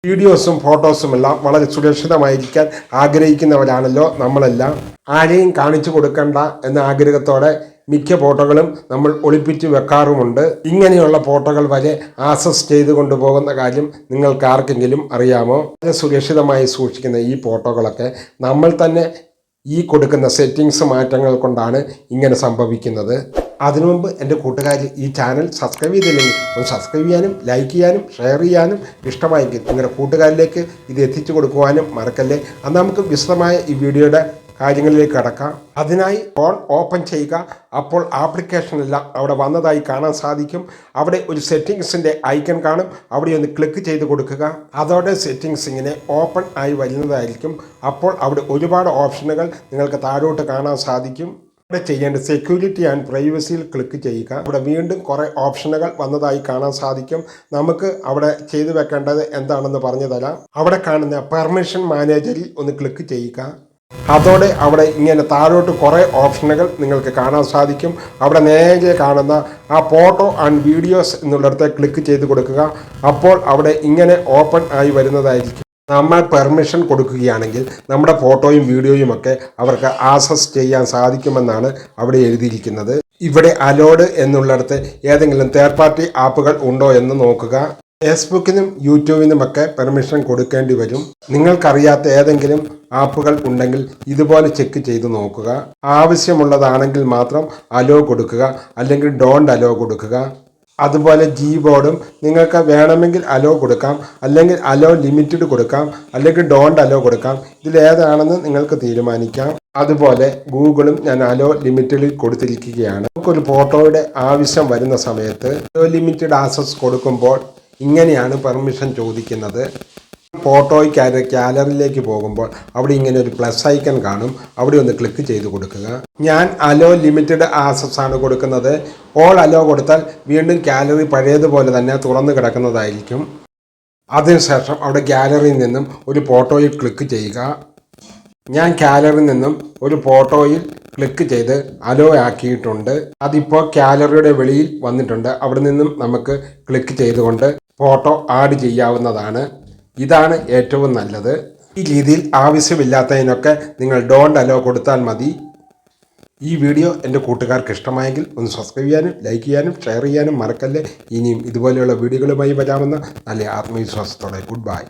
വീഡിയോസും ഫോട്ടോസും എല്ലാം വളരെ സുരക്ഷിതമായിരിക്കാൻ ആഗ്രഹിക്കുന്നവരാണല്ലോ നമ്മളെല്ലാം. ആരെയും കാണിച്ചു കൊടുക്കണ്ട എന്ന ആഗ്രഹത്തോടെ മിക്ക ഫോട്ടോകളും നമ്മൾ ഒളിപ്പിച്ച് വെക്കാറുമുണ്ട്. ഇങ്ങനെയുള്ള ഫോട്ടോകൾ വരെ ആക്സസ് ചെയ്ത് കൊണ്ടുപോകുന്ന കാര്യം നിങ്ങൾക്ക് ആർക്കെങ്കിലും അറിയാമോ? വളരെ സുരക്ഷിതമായി സൂക്ഷിക്കുന്ന ഈ ഫോട്ടോകളൊക്കെ നമ്മൾ തന്നെ ഈ കൊടുക്കുന്ന സെറ്റിങ്സ് മാറ്റങ്ങൾ കൊണ്ടാണ് ഇങ്ങനെ സംഭവിക്കുന്നത്. അതിനു മുമ്പ് എൻ്റെ കൂട്ടുകാർ ഈ ചാനൽ സബ്സ്ക്രൈബ് ചെയ്തില്ലെങ്കിൽ ഒന്ന് സബ്സ്ക്രൈബ് ചെയ്യാനും ലൈക്ക് ചെയ്യാനും ഷെയർ ചെയ്യാനും ഇഷ്ടമായെങ്കിൽ നിങ്ങളുടെ കൂട്ടുകാരിലേക്ക് ഇത് എത്തിച്ചു കൊടുക്കുവാനും മറക്കല്ലേ. അത് നമുക്ക് വിശദമായ ഈ വീഡിയോയുടെ കാര്യങ്ങളിലേക്ക് കടക്കാം. അതിനായി ഫോൺ ഓപ്പൺ ചെയ്യുക. അപ്പോൾ ആപ്ലിക്കേഷനെല്ലാം അവിടെ വന്നതായി കാണാൻ സാധിക്കും. അവിടെ ഒരു സെറ്റിങ്സിൻ്റെ ഐക്കൺ കാണും. അവിടെ ഒന്ന് ക്ലിക്ക് ചെയ്ത് കൊടുക്കുക. അതോടെ സെറ്റിങ്സ് ഇങ്ങനെ ഓപ്പൺ ആയി വരുന്നതായിരിക്കും. അപ്പോൾ അവിടെ ഒരുപാട് ഓപ്ഷനുകൾ നിങ്ങൾക്ക് താഴോട്ട് കാണാൻ സാധിക്കും. ഇവിടെ ചെയ്യേണ്ട സെക്യൂരിറ്റി ആൻഡ് പ്രൈവസിയിൽ ക്ലിക്ക് ചെയ്യുക. ഇവിടെ വീണ്ടും കുറേ ഓപ്ഷനുകൾ വന്നതായി കാണാൻ സാധിക്കും. നമുക്ക് അവിടെ ചെയ്തു വെക്കേണ്ടത് എന്താണെന്ന് പറഞ്ഞു തരാം. അവിടെ കാണുന്ന പെർമിഷൻ മാനേജറിൽ ഒന്ന് ക്ലിക്ക് ചെയ്യുക. അതോടെ അവിടെ ഇങ്ങനെ താഴോട്ട് കുറേ ഓപ്ഷനുകൾ നിങ്ങൾക്ക് കാണാൻ സാധിക്കും. അവിടെ നേരെ കാണുന്ന ആ ഫോട്ടോ ആൻഡ് വീഡിയോസ് എന്നുള്ളിടത്ത് ക്ലിക്ക് ചെയ്ത് കൊടുക്കുക. അപ്പോൾ അവിടെ ഇങ്ങനെ ഓപ്പൺ ആയി വരുന്നതായിരിക്കും. നമ്മൾ പെർമിഷൻ കൊടുക്കുകയാണെങ്കിൽ നമ്മുടെ ഫോട്ടോയും വീഡിയോയും ഒക്കെ അവർക്ക് ആക്സസ് ചെയ്യാൻ സാധിക്കുമെന്നാണ് അവിടെ എഴുതിയിരിക്കുന്നത്. ഇവിടെ അലോഡ് എന്നുള്ളിടത്ത് ഏതെങ്കിലും തേർഡ് പാർട്ടി ആപ്പുകൾ ഉണ്ടോ എന്ന് നോക്കുക. ഫേസ്ബുക്കിനും യൂട്യൂബിനുമൊക്കെ പെർമിഷൻ കൊടുക്കേണ്ടി വരും. നിങ്ങൾക്കറിയാത്ത ഏതെങ്കിലും ആപ്പുകൾ ഉണ്ടെങ്കിൽ ഇതുപോലെ ചെക്ക് ചെയ്ത് നോക്കുക. ആവശ്യമുള്ളതാണെങ്കിൽ മാത്രം അലോ കൊടുക്കുക, അല്ലെങ്കിൽ ഡോണ്ട് അലോ കൊടുക്കുക. അതുപോലെ ബോർഡും നിങ്ങൾക്ക് വേണമെങ്കിൽ അലോ കൊടുക്കാം, അല്ലെങ്കിൽ അലോ ലിമിറ്റഡ് കൊടുക്കാം, അല്ലെങ്കിൽ ഡോണ്ട് അലോ കൊടുക്കാം. ഇതിലേതാണെന്ന് നിങ്ങൾക്ക് തീരുമാനിക്കാം. അതുപോലെ ഗൂഗിളും ഞാൻ അലോ ലിമിറ്റഡിൽ കൊടുത്തിരിക്കുകയാണ്. നമുക്കൊരു ഫോട്ടോയുടെ ആവശ്യം വരുന്ന സമയത്ത് അലോ ലിമിറ്റഡ് ആക്സസ് കൊടുക്കുമ്പോൾ ഇങ്ങനെയാണ് പെർമിഷൻ ചോദിക്കുന്നത്. ഫോട്ടോയ്ക്ക് ഗാലറിയിലേക്ക് പോകുമ്പോൾ അവിടെ ഇങ്ങനെ ഒരു പ്ലസ് ഐക്കൺ കാണും. അവിടെ ഒന്ന് ക്ലിക്ക് ചെയ്ത് കൊടുക്കുക. ഞാൻ അലോ ലിമിറ്റഡ് ആക്സസ് ആണ് കൊടുക്കുന്നത്. ഓൾ അലോ കൊടുത്താൽ വീണ്ടും ഗാലറി പഴയതുപോലെ തന്നെ തുറന്നു കിടക്കുന്നതായിരിക്കും. അതിനുശേഷം അവിടെ ഗാലറിയിൽ നിന്നും ഒരു ഫോട്ടോയിൽ ക്ലിക്ക് ചെയ്യുക. ഞാൻ ഗാലറിയിൽ നിന്നും ഒരു ഫോട്ടോയിൽ ക്ലിക്ക് ചെയ്ത് അലോ ആക്കിയിട്ടുണ്ട്. അതിപ്പോൾ ഗാലറിയുടെ വെളിയിൽ വന്നിട്ടുണ്ട്. അവിടെ നിന്നും നമുക്ക് ക്ലിക്ക് ചെയ്തുകൊണ്ട് ഫോട്ടോ ആഡ് ചെയ്യാവുന്നതാണ്. ഇതാണ് ഏറ്റവും നല്ലത്. ഈ രീതിയിൽ ആവശ്യമില്ലാത്തതിനൊക്കെ നിങ്ങൾ ഡോണ്ട് അലോ കൊടുത്താൽ മതി. ഈ വീഡിയോ എൻ്റെ കൂട്ടുകാർക്ക് ഇഷ്ടമായെങ്കിൽ ഒന്ന് സബ്സ്ക്രൈബ് ചെയ്യാനും ലൈക്ക് ചെയ്യാനും ഷെയർ ചെയ്യാനും മറക്കല്ലേ. ഇനിയും ഇതുപോലെയുള്ള വീഡിയോകളുമായി വരാമെന്ന നല്ല ആത്മവിശ്വാസത്തോടെ ഗുഡ് ബൈ.